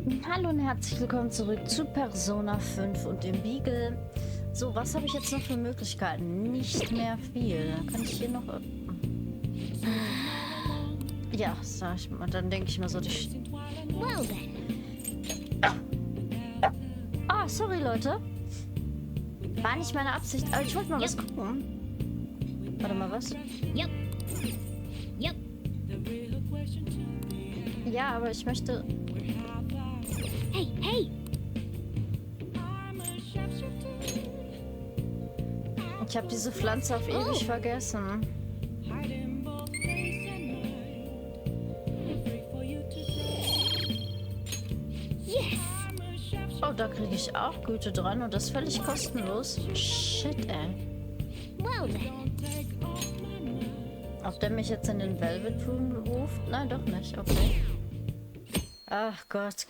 Hallo und herzlich willkommen zurück zu Persona 5 und dem Beagle. So, was habe ich jetzt noch für Möglichkeiten? Nicht mehr viel. Kann ich hier noch... Ja, sag ich mal. Dann denke ich mal so, die... Ah, sorry, Leute. War nicht meine Absicht, aber ich wollte mal was gucken. Warte mal, was? Yep. Ja, aber ich möchte... Hey! Ich habe diese Pflanze auf ewig vergessen. Yes! Oh, da kriege ich auch Güte dran und das ist völlig kostenlos. Shit, ey. Well then. Ob der mich jetzt in den Velvet Room ruft? Nein, doch nicht. Okay. Ach Gott,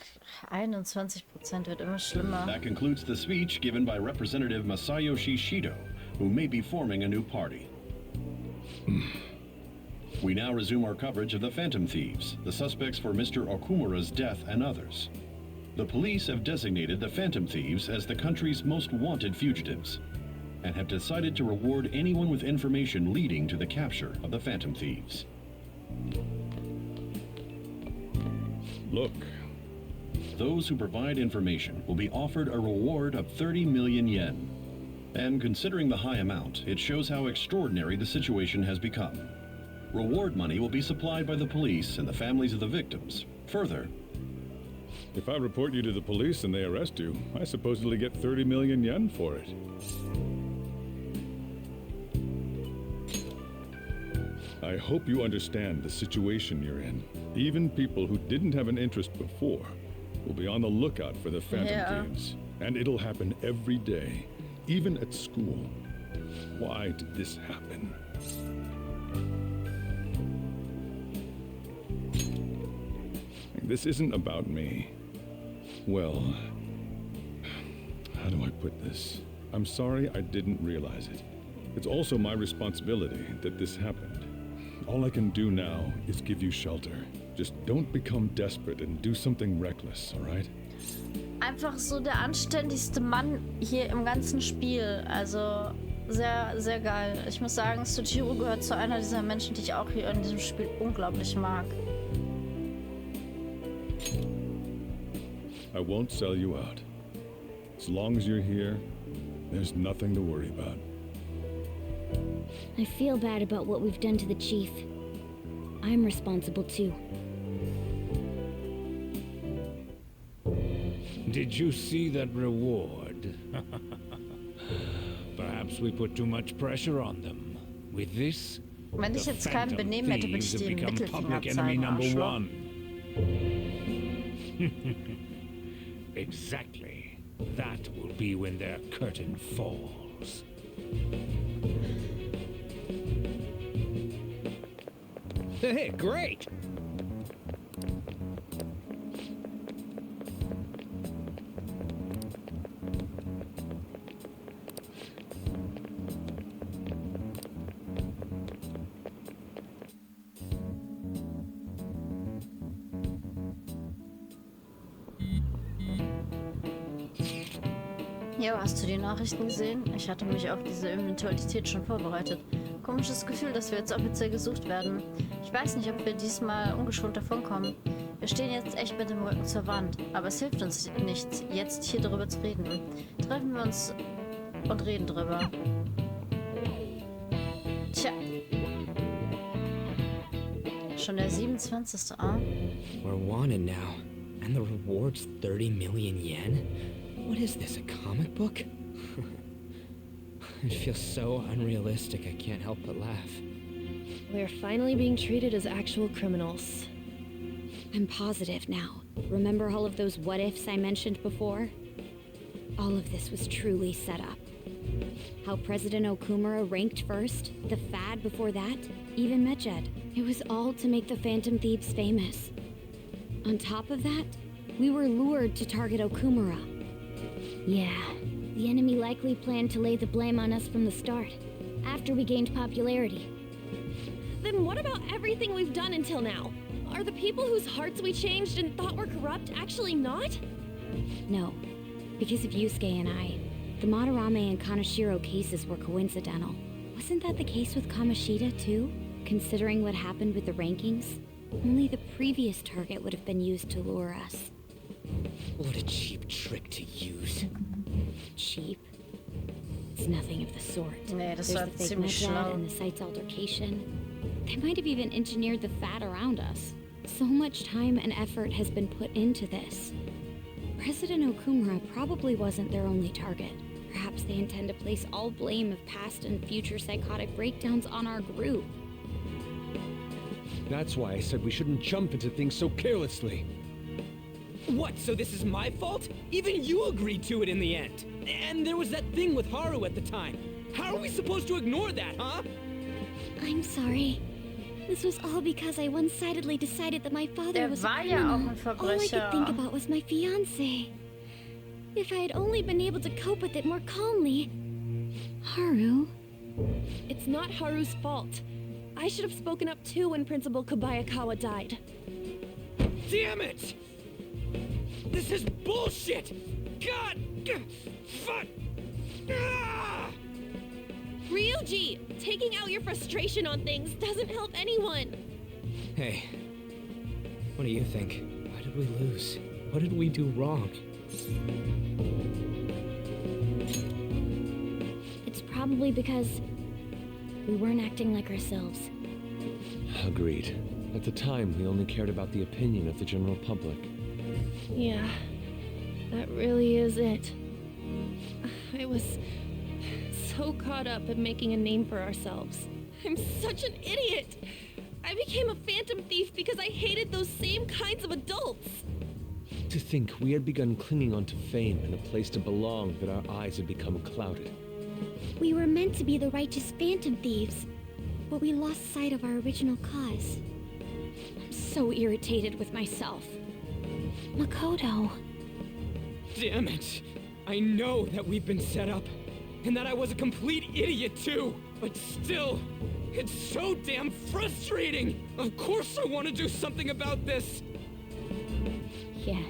21% wird immer schlimmer. That concludes the speech given by Representative Masayoshi Shido, who may be forming a new party. We now resume our coverage of the Phantom Thieves, the suspects for Mr. Okumura's death and others. The police have designated the Phantom Thieves as the country's most wanted fugitives, and have decided to reward anyone with information leading to the capture of the Phantom Thieves. Look. Those who provide information will be offered a reward of 30 million yen. And considering the high amount, it shows how extraordinary the situation has become. Reward money will be supplied by the police and the families of the victims. Further, if I report you to the police and they arrest you, I supposedly get 30 million yen for it. I hope you understand the situation you're in. Even people who didn't have an interest before will be on the lookout for the Phantom Thieves. And it'll happen every day, even at school. Why did this happen? This isn't about me. Well, how do I put this? I'm sorry I didn't realize it. It's also my responsibility that this happened. All I can do now is give you shelter. Just don't become desperate and do something reckless, all right? Einfach so der anständigste Mann hier im ganzen Spiel. Also sehr, sehr geil. Ich muss sagen, Sojiro gehört zu einer dieser Menschen, die ich auch hier in diesem Spiel unglaublich mag. I won't sell you out. As long as you're here, there's nothing to worry about. I feel bad about what we've done to the chief. I'm responsible too. Did you see that reward? Perhaps we put too much pressure on them. With this, Wenn ich jetzt kein Benehmen hätte, würde ich dir den Mittelfinger enemy zeigen, number Arschloch. one. Exactly. That will be when their curtain falls. Hey, great! Ja, hast du die Nachrichten gesehen? Ich hatte mich auf diese Eventualität schon vorbereitet. Komisches Gefühl, dass wir jetzt offiziell gesucht werden. Ich weiß nicht, ob wir diesmal ungeschont davonkommen. Wir stehen jetzt echt mit dem Rücken zur Wand, aber es hilft uns nichts, jetzt hier drüber zu reden. Treffen wir uns und reden drüber. Tja. Schon der 27. We're wanted now, and the reward's 30 million yen? What is this, a comic book? It feels so unrealistic, I can't help but laugh. We're finally being treated as actual criminals. I'm positive now. Remember all of those what-ifs I mentioned before? All of this was truly set up. How President Okumura ranked first, the fad before that, even Mechad. It was all to make the Phantom Thieves famous. On top of that, we were lured to target Okumura. Yeah, the enemy likely planned to lay the blame on us from the start, after we gained popularity. Then what about everything we've done until now? Are the people whose hearts we changed and thought were corrupt actually not? No, because of Yusuke and I, the Madarame and Kaneshiro cases were coincidental. Wasn't that the case with Kamoshida, too? Considering what happened with the rankings, only the previous target would have been used to lure us. What a cheap trick to use. Cheap? It's nothing of the sort. Nee, das There's war the fake ziemlich med schlau. and the site's altercation. They might have even engineered the fat around us. So much time and effort has been put into this. President Okumura probably wasn't their only target. Perhaps they intend to place all blame of past and future psychotic breakdowns on our group. That's why I said we shouldn't jump into things so carelessly. What, so this is my fault? Even you agreed to it in the end. And there was that thing with Haru at the time. How are we supposed to ignore that, huh? I'm sorry. This was all because I one-sidedly decided that my father Der was a war ja auch criminal. ein All I could think Verbrecher. about was my fiancé. If I had only been able to cope with it more calmly. Haru? It's not Haru's fault. I should have spoken up too when Principal Kobayakawa died. Damn it! This is bullshit! God! Fuck! Ah! Ryuji! Taking out your frustration on things doesn't help anyone. Hey, what do you think? Why did we lose? What did we do wrong? It's probably because we weren't acting like ourselves. Agreed. At the time, we only cared about the opinion of the general public. Yeah, that really is it. I was so caught up in making a name for ourselves. I'm such an idiot! I became a phantom thief because I hated those same kinds of adults! To think we had begun clinging onto fame and a place to belong that our eyes had become clouded. We were meant to be the righteous phantom thieves, but we lost sight of our original cause. I'm so irritated with myself. Makoto. Damn it! I know that we've been set up, and that I was a complete idiot too! But still, it's so damn frustrating! Of course I want to do something about this! Yeah.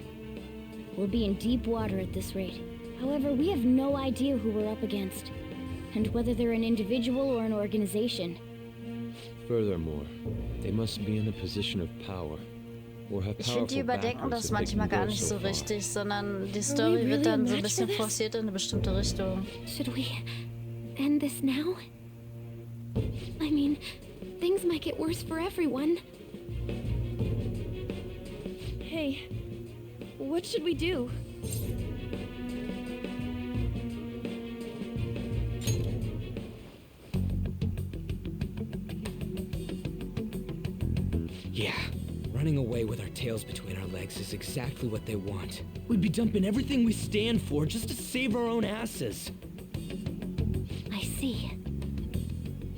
We'll be in deep water at this rate. However, we have no idea who we're up against, and whether they're an individual or an organization. Furthermore, they must be in a position of power. Or have Ich finde, die powerful überdenken backers das if they manchmal can gar go nicht so so far. richtig, sondern die Story wird dann so ein bisschen forciert in eine bestimmte Richtung. Should we end this now? I mean, things might get worse for everyone. Hey, what should we do? Yeah, running away with our tails between our legs is exactly what they want. We'd be dumping everything we stand for just to save our own asses. I see.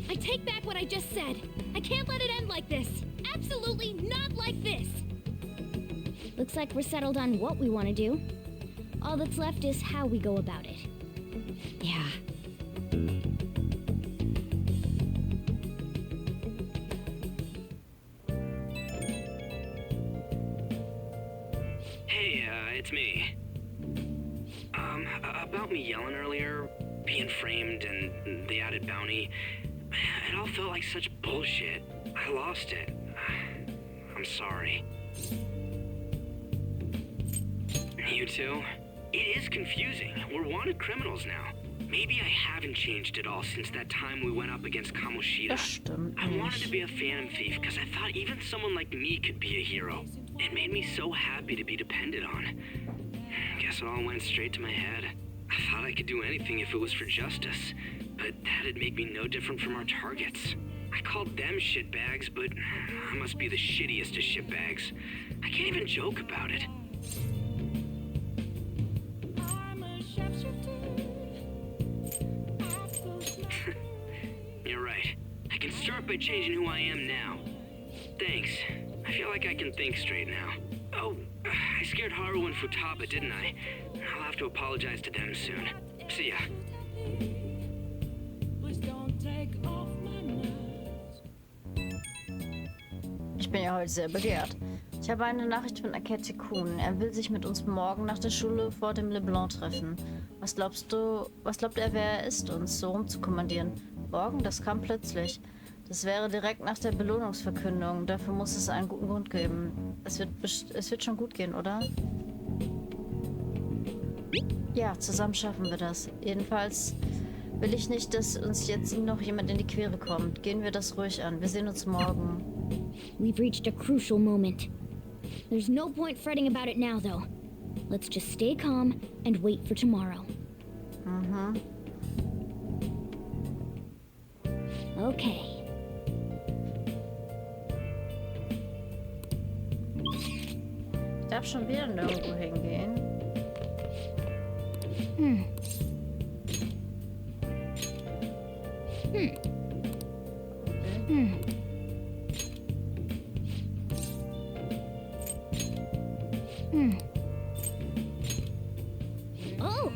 I take back what I just said. I can't let it end like this. Absolutely not like this. Looks like we're settled on what we want to do. All that's left is how we go about it. Yeah. Hey, it's me. About me yelling earlier, being framed, and the added bounty, it all felt like such bullshit. I lost it. I'm sorry. You too? It is confusing. We're wanted criminals now. Maybe I haven't changed at all since that time we went up against Kamoshida. Das stimmt I wanted to nicht. be a phantom thief because I thought even someone like me could be a hero. It made me so happy to be depended on. Guess it all went straight to my head. I thought I could do anything if it was for justice, but that'd make me no different from our targets. I called them shitbags, but I must be the shittiest of shitbags. I can't even joke about it. You're right. I can start by changing who I am now. Thanks. I feel like I can think straight now. Oh, I scared Haru and Futaba, didn't I? I'll have to apologize to them soon. See ya. Ich Ich bin ja heute sehr begehrt. Ich habe eine Nachricht von Akete Kuhn. Er will sich mit uns morgen nach der Schule vor dem Leblanc treffen. Was glaubt er, wer er ist, uns so rumzukommandieren? Morgen? Das kam plötzlich. Das wäre direkt nach der Belohnungsverkündung. Dafür muss es einen guten Grund geben. Es wird schon gut gehen, oder? Ja, zusammen schaffen wir das. Jedenfalls will ich nicht, dass uns jetzt noch jemand in die Quere kommt. Gehen wir das ruhig an. Wir sehen uns morgen. We've reached a crucial moment. There's no point fretting about it now, though. Let's just stay calm and wait for tomorrow. Mhm. Okay. Ich darf schon wieder nirgendwo hingehen. Hmm. Oh.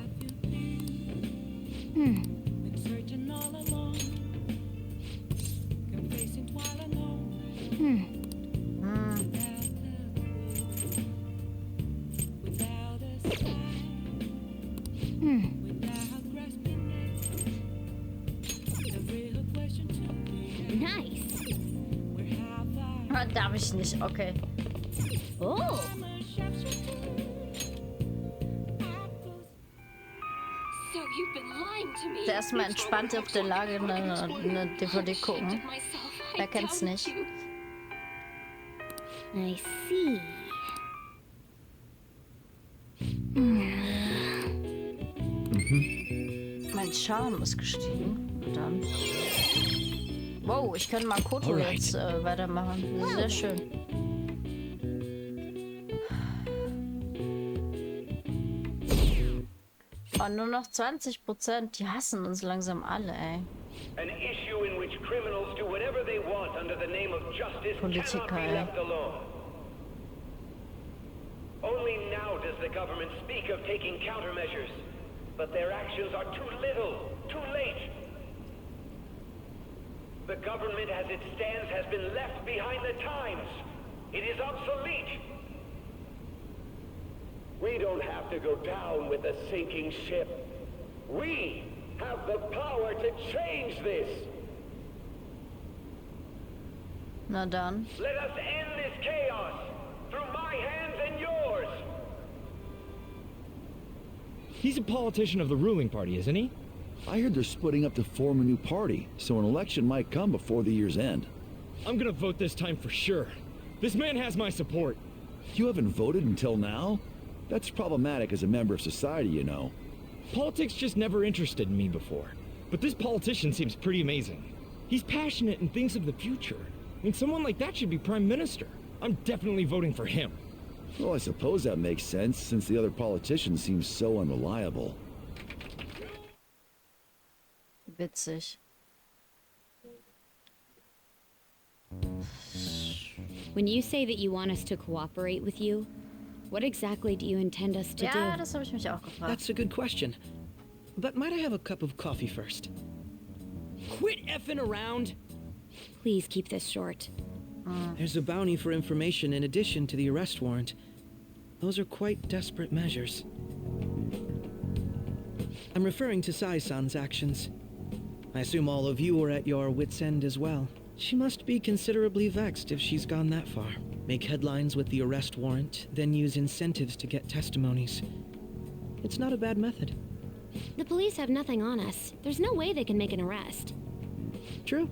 Nice. Darf ich nicht, okay. Oh. Erstmal entspannt auf der Lage eine DVD gucken. Wer kennt's nicht? I see. Mein Charme ist gestiegen. Und dann. Wow, ich kann Makoto jetzt weitermachen. Sehr schön. Oh, nur noch 20%. Die hassen uns langsam alle, ey. An issue in which criminals do whatever they want under the name of justice cannot be left alone. Only now does the government speak of taking countermeasures, but their actions are too little, too late. The government as it stands has been left behind the times. It is obsolete. We don't have to go down with a sinking ship. We have the power to change this. Na dann. Let us end this chaos through my hands and yours. He's a politician of the ruling party, isn't he? I heard they're splitting up to form a new party, so an election might come before the year's end. I'm gonna vote this time for sure. This man has my support. You haven't voted until now? That's problematic as a member of society, you know. Politics just never interested me before. But this politician seems pretty amazing. He's passionate and thinks of the future. I mean, someone like that should be prime minister. I'm definitely voting for him. Well, I suppose that makes sense, since the other politician seems so unreliable. Witzig. When you say that you want us to cooperate with you, what exactly do you intend us to do? Ja, das habe ich mich auch gefragt. That's a good question. But might I have a cup of coffee first? Quit effing around! Please keep this short. There's a bounty for information in addition to the arrest warrant. Those are quite desperate measures. I'm referring to Sai-san's actions. I assume all of you are at your wits' end as well. She must be considerably vexed if she's gone that far. Make headlines with the arrest warrant, then use incentives to get testimonies. It's not a bad method. The police have nothing on us. There's no way they can make an arrest. True.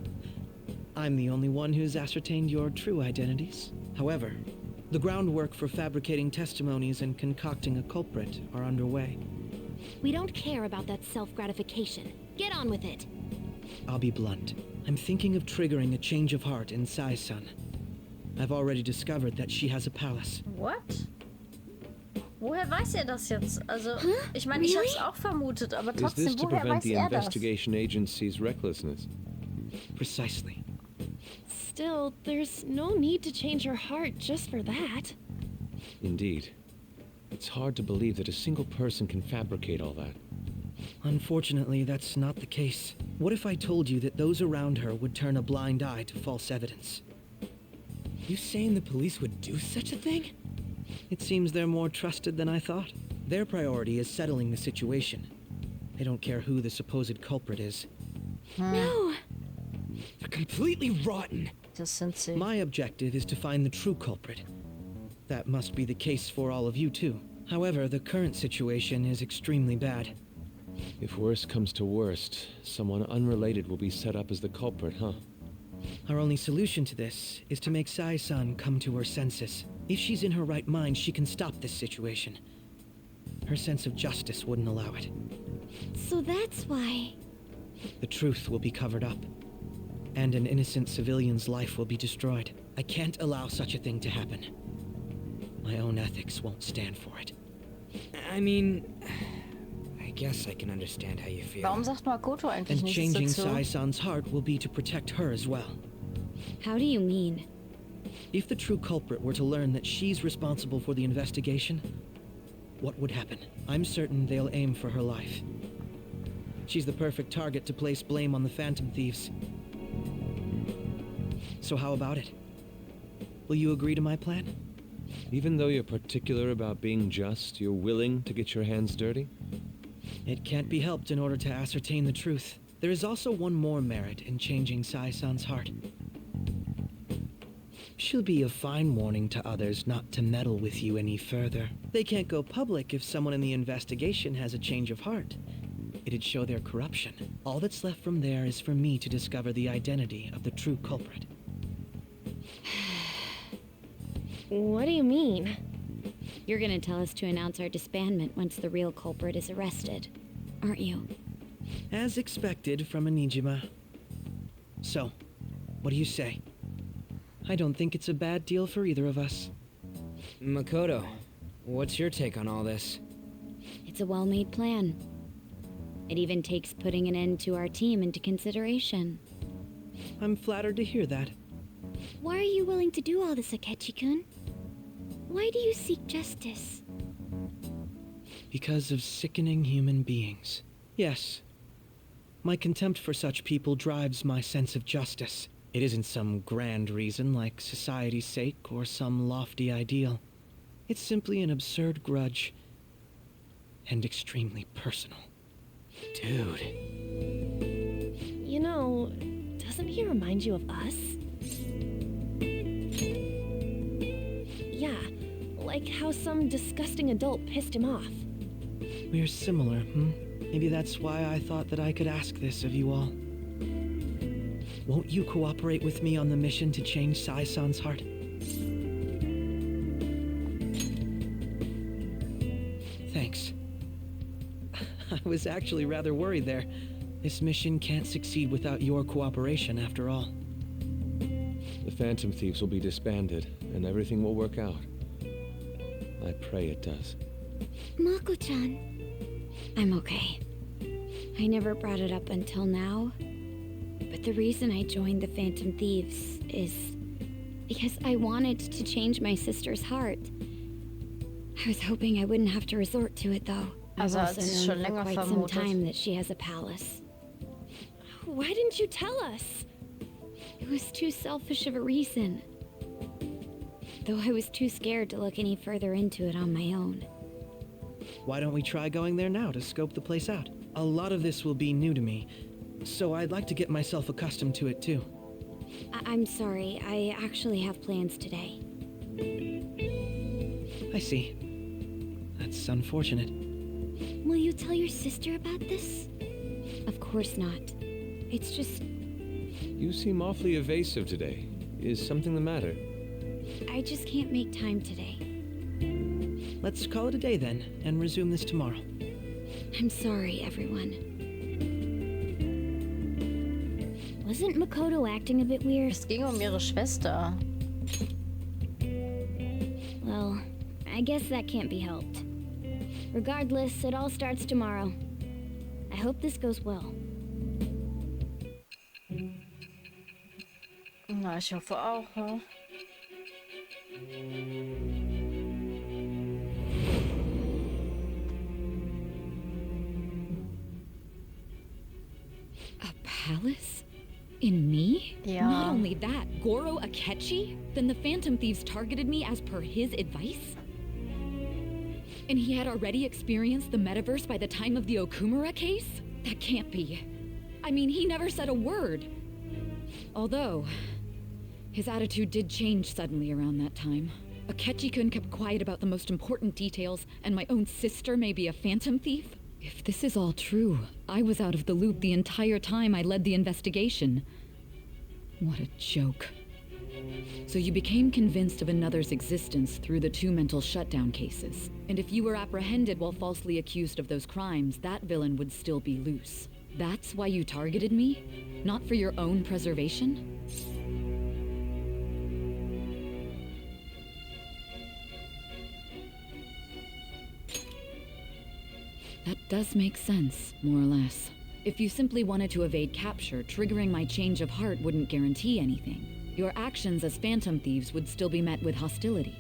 I'm the only one who's ascertained your true identities. However, the groundwork for fabricating testimonies and concocting a culprit are underway. We don't care about that self-gratification. Get on with it. I'll be blunt. I'm thinking of triggering a change of heart in Sai-san. I've already discovered that she has a palace. What? Woher weiß er das jetzt? Also, ich meine, ich hab's auch vermutet, aber Is trotzdem, this to woher prevent weiß the er das? investigation agency's recklessness? Precisely. Still, there's no need to change her heart just for that. Indeed. It's hard to believe that a single person can fabricate all that. Unfortunately, that's not the case. What if I told you that those around her would turn a blind eye to false evidence? You saying the police would do such a thing? It seems they're more trusted than I thought. Their priority is settling the situation. They don't care who the supposed culprit is. No! They're completely rotten! My objective is to find the true culprit. That must be the case for all of you too. However, the current situation is extremely bad. If worst comes to worst, someone unrelated will be set up as the culprit, huh? Our only solution to this is to make Sai-san come to her senses. If she's in her right mind, she can stop this situation. Her sense of justice wouldn't allow it. So that's why... The truth will be covered up, and an innocent civilian's life will be destroyed. I can't allow such a thing to happen. My own ethics won't stand for it. I mean... I guess I can understand how you feel. Warum sagt Makoto eigentlich And nichts changing dazu? Sai-san's heart will be to protect her as well. How do you mean? If the true culprit were to learn that she's responsible for the investigation, what would happen? I'm certain they'll aim for her life. She's the perfect target to place blame on the Phantom Thieves. So how about it? Will you agree to my plan? Even though you're particular about being just, you're willing to get your hands dirty? It can't be helped in order to ascertain the truth. There is also one more merit in changing Sai-san's heart. She'll be a fine warning to others not to meddle with you any further. They can't go public if someone in the investigation has a change of heart. It'd show their corruption. All that's left from there is for me to discover the identity of the true culprit. What do you mean? You're gonna tell us to announce our disbandment once the real culprit is arrested, aren't you? As expected from a Nijima. So, what do you say? I don't think it's a bad deal for either of us. Makoto, what's your take on all this? It's a well-made plan. It even takes putting an end to our team into consideration. I'm flattered to hear that. Why are you willing to do all this, Akechi-kun? Why do you seek justice? Because of sickening human beings. Yes. My contempt for such people drives my sense of justice. It isn't some grand reason like society's sake or some lofty ideal. It's simply an absurd grudge. And extremely personal. Dude. You know, doesn't he remind you of us? Yeah, like how some disgusting adult pissed him off. We're similar, Maybe that's why I thought that I could ask this of you all. Won't you cooperate with me on the mission to change Sai-san's heart? Thanks. I was actually rather worried there. This mission can't succeed without your cooperation, after all. The Phantom Thieves will be disbanded, and everything will work out. I pray it does. Mako-chan. I'm okay. I never brought it up until now, but the reason I joined the Phantom Thieves is because I wanted to change my sister's heart. I was hoping I wouldn't have to resort to it, though. I've also known for quite some time that she has a palace. Why didn't you tell us? It was too selfish of a reason. Though I was too scared to look any further into it on my own. Why don't we try going there now to scope the place out? A lot of this will be new to me, so I'd like to get myself accustomed to it too. I'm sorry, I actually have plans today. I see. That's unfortunate. Will you tell your sister about this? Of course not. It's just... You seem awfully evasive today. Is something the matter? I just can't make time today. Let's call it a day then, and resume this tomorrow. I'm sorry, everyone. Wasn't Makoto acting a bit weird? Es ging ihre Schwester. Well, I guess that can't be helped. Regardless, it all starts tomorrow. I hope this goes well. Na, ich hoffe auch, ne? A palace? In me? Ja. Not only that, Goro Akechi? Then the Phantom Thieves targeted me as per his advice? And he had already experienced the metaverse by the time of the Okumura case? That can't be. I mean, he never said a word. Although, his attitude did change suddenly around that time. Akechi-kun kept quiet about the most important details, and my own sister may be a phantom thief? If this is all true, I was out of the loop the entire time I led the investigation. What a joke. So you became convinced of another's existence through the 2 mental shutdown cases. And if you were apprehended while falsely accused of those crimes, that villain would still be loose. That's why you targeted me? Not for your own preservation? That does make sense, more or less. If you simply wanted to evade capture, triggering my change of heart wouldn't guarantee anything. Your actions as Phantom Thieves would still be met with hostility.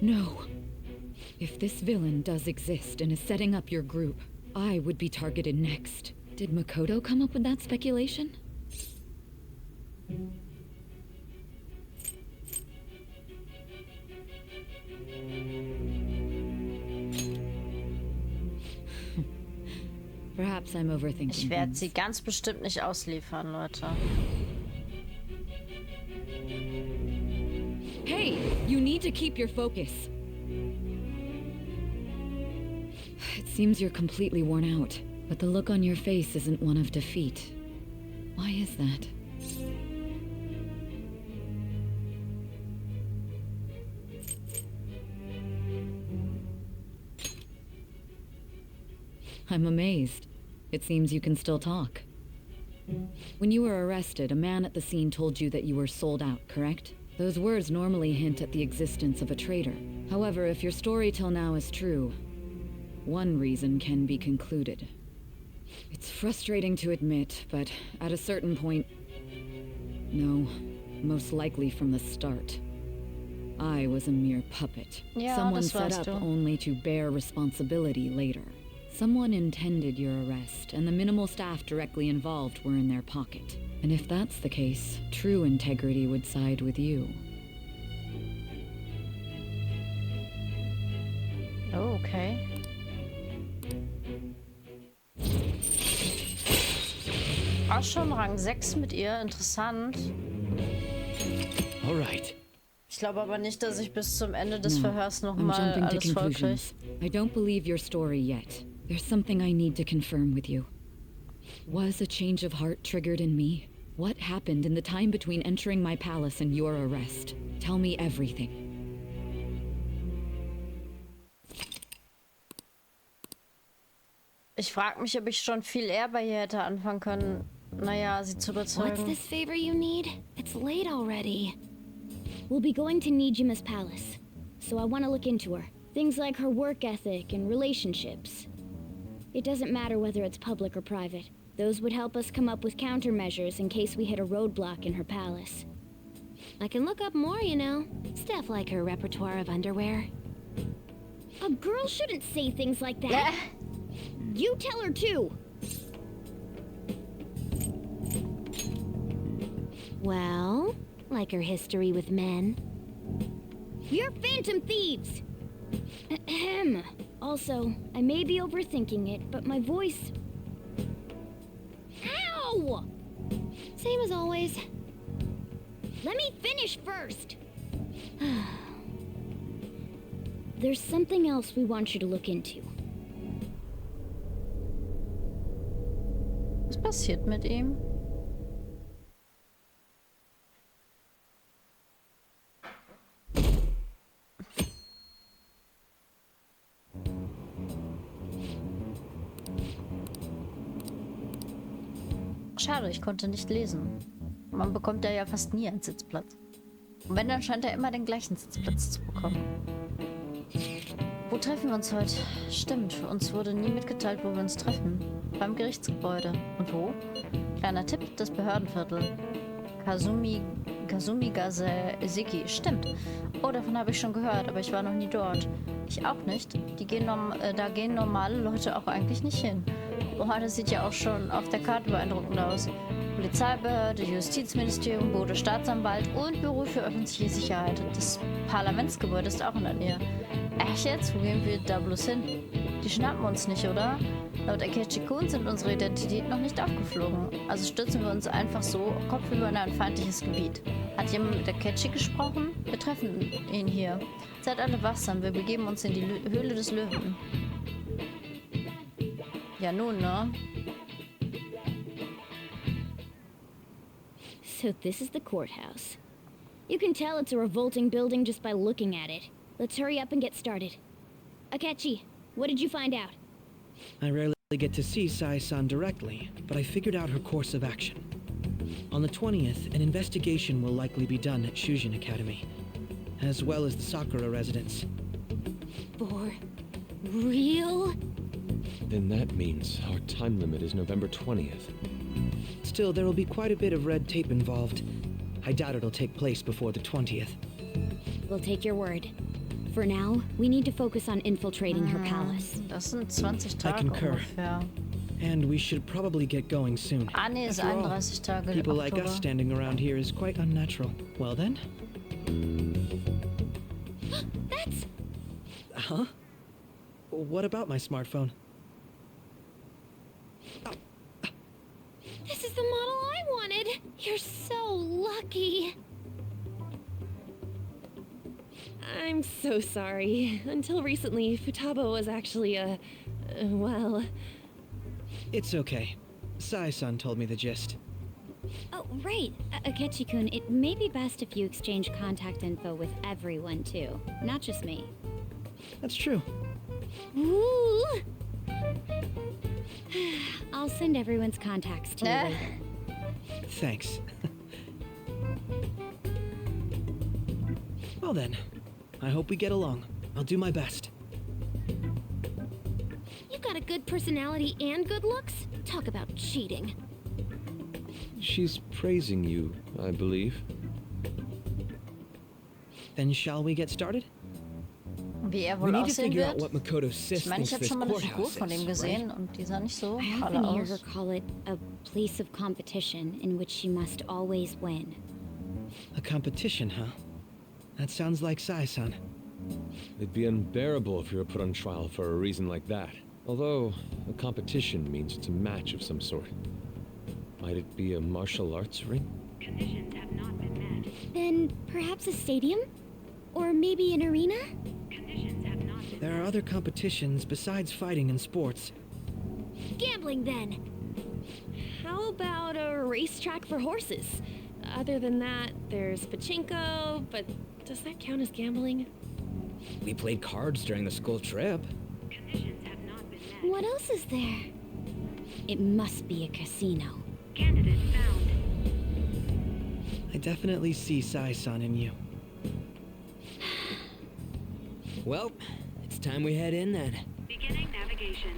No. If this villain does exist and is setting up your group, I would be targeted next. Did Makoto come up with that speculation? Perhaps I'm overthinking Ich werde things. sie ganz bestimmt nicht ausliefern, Leute. Hey, you need to keep your focus. It seems you're completely worn out, but the look on your face isn't one of defeat. Why is that? I'm amazed. It seems you can still talk. When you were arrested, a man at the scene told you that you were sold out, correct? Those words normally hint at the existence of a traitor. However, if your story till now is true, one reason can be concluded. It's frustrating to admit, but at a certain point... No, most likely from the start. I was a mere puppet. Ja, Someone das set weißt up du. only to bear responsibility later. Someone intended your arrest, and the minimal staff directly involved were in their pocket. And if that's the case, true integrity would side with you. Oh, okay. Auch schon Rang 6 mit ihr, interessant. Alright. Ich glaube aber nicht, dass ich bis zum Ende des No, Verhörs I'm nochmal jumping to alles vollkriege. conclusions. I don't believe your story yet. There's something I need to confirm with you. Was a change of heart triggered in me? What happened in the time between entering my palace and your arrest? Tell me everything. Ich frage mich, ob ich schon viel eher bei ihr hätte anfangen können. Naja, sie zu What's überzeugen. this favor you need? It's late already. We'll be going to Nijima's palace, so I want to look into her. Things like her work ethic and relationships. It doesn't matter whether it's public or private. Those would help us come up with countermeasures in case we hit a roadblock in her palace. I can look up more, you know. Stuff like her repertoire of underwear. A girl shouldn't say things like that. You tell her too. Well, like her history with men. You're Phantom Thieves! Ahem. Also, I may be overthinking it, but my voice... Ow! Same as always. Let me finish first! There's something else we want you to look into. Was passiert mit ihm? Schade, ich konnte nicht lesen. Man bekommt ja fast nie einen Sitzplatz. Und wenn, dann scheint er immer den gleichen Sitzplatz zu bekommen. Wo treffen wir uns heute? Stimmt, uns wurde nie mitgeteilt, wo wir uns treffen. Beim Gerichtsgebäude. Und wo? Kleiner Tipp, das Behördenviertel. Kazumi-Gase-Siki. Stimmt. Oh, davon habe ich schon gehört, aber ich war noch nie dort. Ich auch nicht. Da gehen normale Leute auch eigentlich nicht hin. Oha, das sieht ja auch schon auf der Karte beeindruckend aus. Polizeibehörde, Justizministerium, Bundesstaatsanwalt und Büro für öffentliche Sicherheit. Das Parlamentsgebäude ist auch in der Nähe. Echt jetzt? Wo gehen wir da bloß hin? Die schnappen uns nicht, oder? Laut Akechi-kun sind unsere Identitäten noch nicht aufgeflogen. Also stürzen wir uns einfach so kopfüber in ein feindliches Gebiet. Hat jemand mit Akechi gesprochen? Wir treffen ihn hier. Seid alle wachsam, wir begeben uns in die Höhle des Löwen. Ja nun, ne? So this is the courthouse. You can tell it's a revolting building just by looking at it. Let's hurry up and get started. Akechi, what did you find out? I rarely get to see Sai-san directly, but I figured out her course of action. On the 20th, an investigation will likely be done at Shujin Academy, as well as the Sakura residence. For real? Then that means our time limit is November 20th. Still, there will be quite a bit of red tape involved. I doubt it'll take place before the 20th. We'll take your word. For now, we need to focus on infiltrating her palace. Das sind 20 Tage I concur. ungefähr. And we should probably get going soon. Ah, nee, ist After all, 31 Tage people like Oktober. us standing around here is quite unnatural. Well then? That's... Huh? What about my smartphone? This is the model I wanted! You're so lucky! I'm so sorry. Until recently, Futaba was actually well... It's okay. Sai-san told me the gist. Oh, right. Akechi-kun, it may be best if you exchange contact info with everyone, too. Not just me. That's true. Ooh! I'll send everyone's contacts to you later. Thanks. Well then, I hope we get along. I'll do my best. You got a good personality and good looks? Talk about cheating. She's praising you, I believe. Then shall we get started? Wie er We wohl need to aussehen figure out wird. what Makotos Ich Sis meine, ich thinks habe this schon mal eine Figur courthouse von ihm is, gesehen right? und die sah nicht so I pralle often hear her aus. call it a place of competition in which she must always win. A competition, huh? That sounds like Sai-san. It'd be unbearable if you were put on trial for a reason like that. Although, a competition means it's a match of some sort. Might it be a martial arts ring? Conditions have not been met. Then perhaps a stadium? Or maybe an arena? Conditions have not been There are other competitions besides fighting and sports. Gambling, then. How about a racetrack for horses? Other than that, there's pachinko, but does that count as gambling? We played cards during the school trip. Conditions have not been met. What else is there? It must be a casino. Candidate found. I definitely see Sai-san in you. Well, it's time we head in then. Beginning navigation.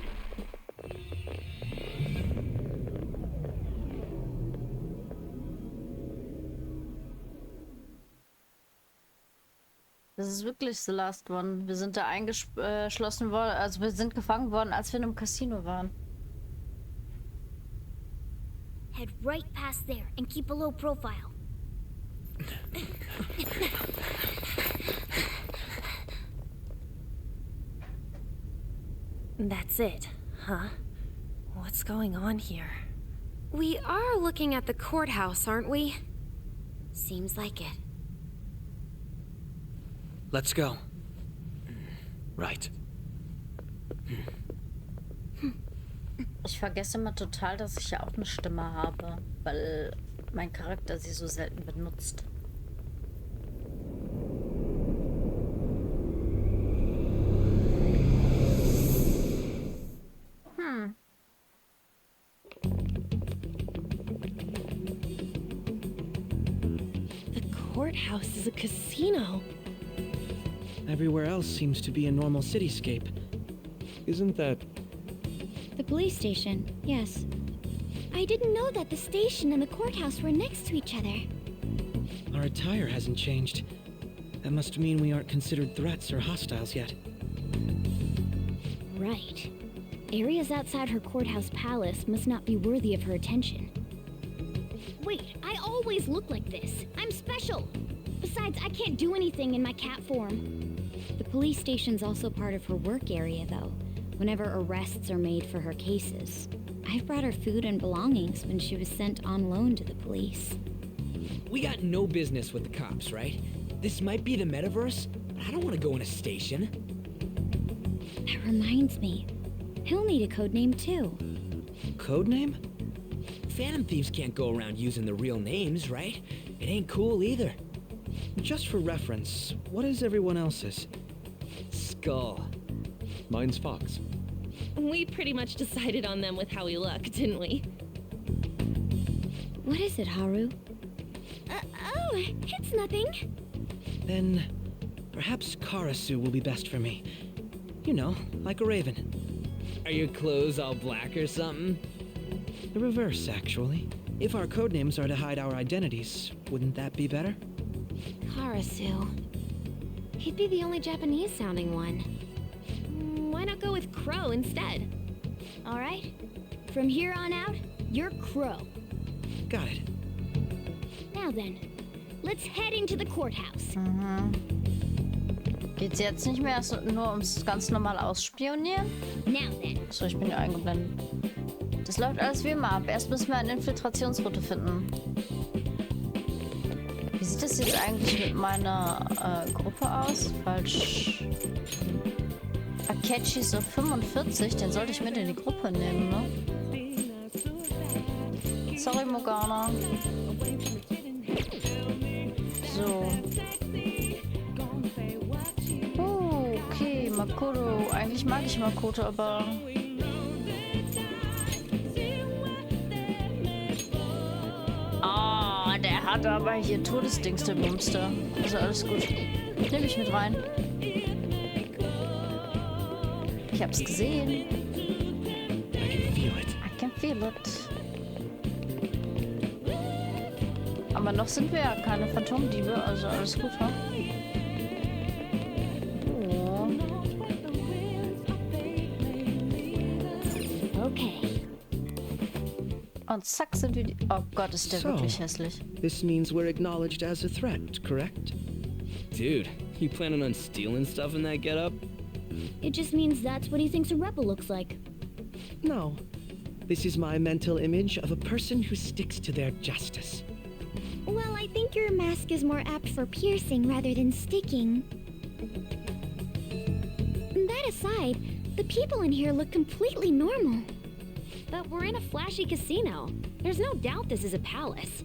Das ist wirklich the last one. Wir sind da eingeschlossen worden, also wir sind gefangen worden, als wir in einem Casino waren. Head right past there and keep a low profile. That's it, huh? What's going on here? We are looking at the courthouse, aren't we? Seems like it. Let's go. Right. Ich vergesse immer total, dass ich ja auch eine Stimme habe, weil mein Charakter sie so selten benutzt. The courthouse is a casino. Everywhere else seems to be a normal cityscape. Isn't that... The police station, yes. I didn't know that the station and the courthouse were next to each other. Our attire hasn't changed. That must mean we aren't considered threats or hostiles yet. Right. Areas outside her courthouse palace must not be worthy of her attention. Wait, I always look like this. I'm special. Besides, I can't do anything in my cat form. The police station's also part of her work area, though, whenever arrests are made for her cases. I've brought her food and belongings when she was sent on loan to the police. We got no business with the cops, right? This might be the metaverse, but I don't want to go in a station. That reminds me. He'll need a code name, too. Code name? Phantom thieves can't go around using the real names, right? It ain't cool either. Just for reference, what is everyone else's? Skull. Mine's Fox. We pretty much decided on them with how we look, didn't we? What is it, Haru? Oh, it's nothing. Then, perhaps Karasu will be best for me. You know, like a raven. Are your clothes all black or something? The reverse, actually. If our codenames are to hide our identities, wouldn't that be better? Karasu. He'd be the only Japanese-sounding one. Why not go with Crow instead? All right. From here on out, you're Crow. Got it. Now then, let's head into the courthouse. Geht's jetzt nicht mehr nur ums ganz normale Ausspionieren? Now then. So, ich bin ja eingeblendet. Das läuft alles wie immer ab. Erst müssen wir eine Infiltrationsroute finden. Wie sieht das jetzt eigentlich mit meiner Gruppe aus? Falsch. Akechi ist auf 45, den sollte ich mit in die Gruppe nehmen, ne? Sorry, Morgana. So. Okay, Makoto. Eigentlich mag ich Makoto, aber... Ah, der hat aber hier Todesdings, der Bumster. Also alles gut. Nehme ich mit rein. Ich hab's gesehen. I can feel it. Aber noch sind wir ja keine Phantom Diebe, also alles gut, ha? Oh. Okay. Und zack sind wir die... Oh Gott, ist der wirklich hässlich. This means we're acknowledged as a threat, correct? Dude, you planning on stealing stuff in that getup? It just means that's what he thinks a rebel looks like. No. This is my mental image of a person who sticks to their justice. Well, I think your mask is more apt for piercing rather than sticking. That aside, the people in here look completely normal. But we're in a flashy casino. There's no doubt this is a palace.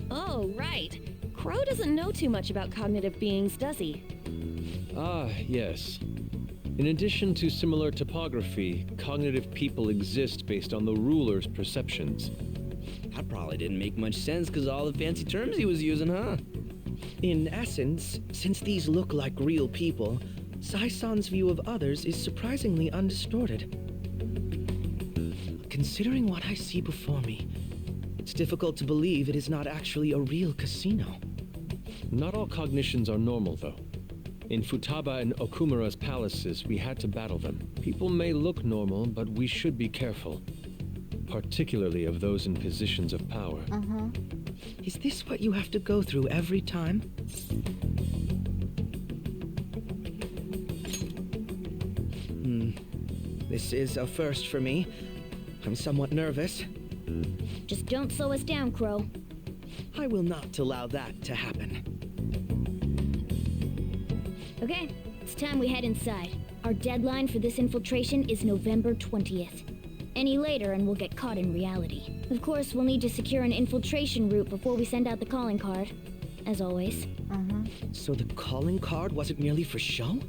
Oh, right. Crow doesn't know too much about cognitive beings, does he? Ah, yes. In addition to similar topography, cognitive people exist based on the ruler's perceptions. That probably didn't make much sense because all the fancy terms he was using, huh? In essence, since these look like real people, Sai-san's view of others is surprisingly undistorted. Considering what I see before me, it's difficult to believe it is not actually a real casino. Not all cognitions are normal, though. In Futaba and Okumura's palaces, we had to battle them. People may look normal, but we should be careful. Particularly of those in positions of power. Is this what you have to go through every time? This is a first for me. I'm somewhat nervous. Just don't slow us down, Crow. I will not allow that to happen. Okay, it's time we head inside. Our deadline for this infiltration is November 20th. Any later and we'll get caught in reality. Of course, we'll need to secure an infiltration route before we send out the calling card. As always. So the calling card wasn't merely for show?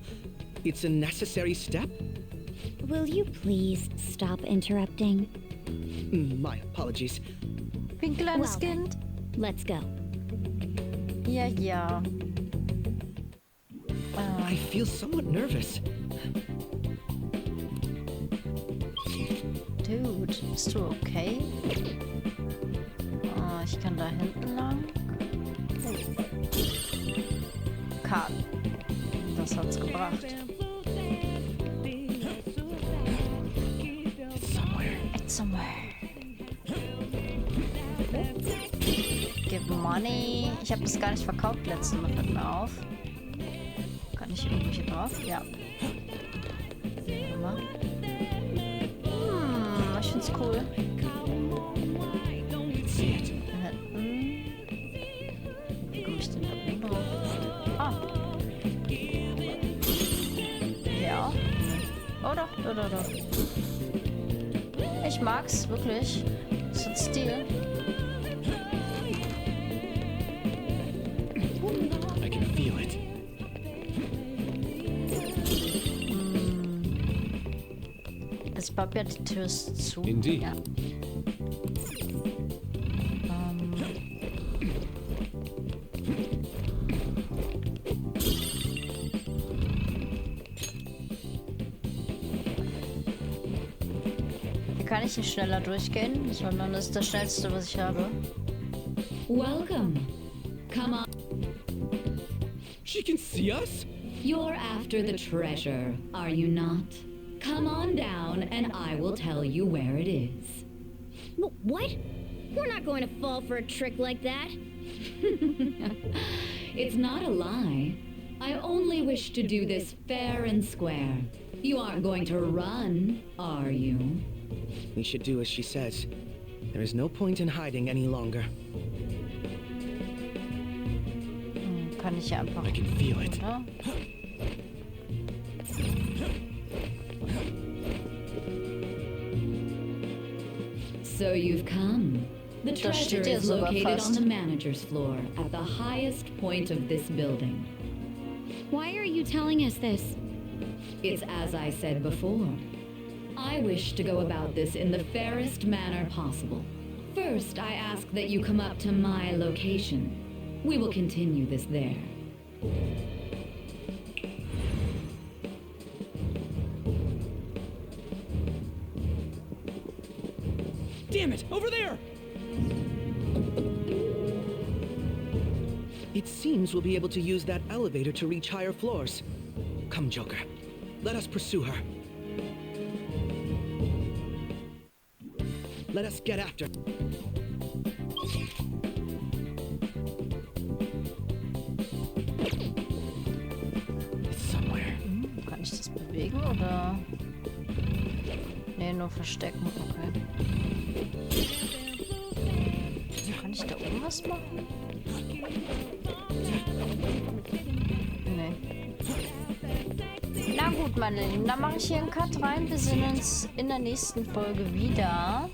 It's a necessary step? Will you please stop interrupting? My apologies. Wie ein kleines Kind. Let's go. Ja, ja. I feel somewhat nervous. Dude, bist du okay? Ah, ich kann da hinten lang. Karten. Das hat's gebracht. It's somewhere. It's somewhere. Money. Ich habe das gar nicht verkauft letztes Mal. Fällt mir auf. Kann ich irgendwie hier drauf? Ja. Ich find's cool. Wie komme ich denn da oben drauf? Ah. Ja. Oh doch. Ich mag's, wirklich. Das hat Stil. I can feel it. Ich glaube ja, die Tür ist zu. Indeed. Ja. Hier kann ich nicht schneller durchgehen, sondern das ist das Schnellste, was ich habe. Welcome. Come on. She can see us? You're after the treasure, are you not? Come on down and I will tell you where it is. What? We're not going to fall for a trick like that. It's not a lie. I only wish to do this fair and square. You aren't going to run, are you? We should do as she says. There is no point in hiding any longer. Kann ich ja einfach. I can feel it. Oder? So you've come. The treasure is located on the manager's floor at the highest point of this building. Why are you telling us this? It's as I said before. I wish to go about this in the fairest manner possible. First, I ask that you come up to my location. We will continue this there. Damn it! Over there! It seems we'll be able to use that elevator to reach higher floors. Come, Joker. Let us pursue her. Let us get after. Kann ich das bewegen oder? Nee, nur verstecken. Okay. Kann ich da oben was machen? Nee. Na gut, meine Lieben, dann mache ich hier einen Cut rein. Wir sehen uns in der nächsten Folge wieder.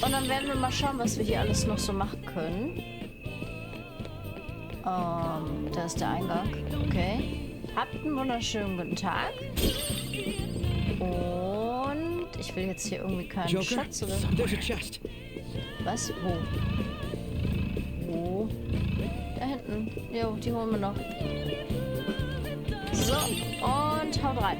Und dann werden wir mal schauen, was wir hier alles noch so machen können. Da ist der Eingang. Okay. Habt einen wunderschönen guten Tag. Und ich will jetzt hier irgendwie keinen Joker, Schatz oder... there's a chest. Was? Wo? Wo? Da hinten. Jo, die holen wir noch. So, und haut rein.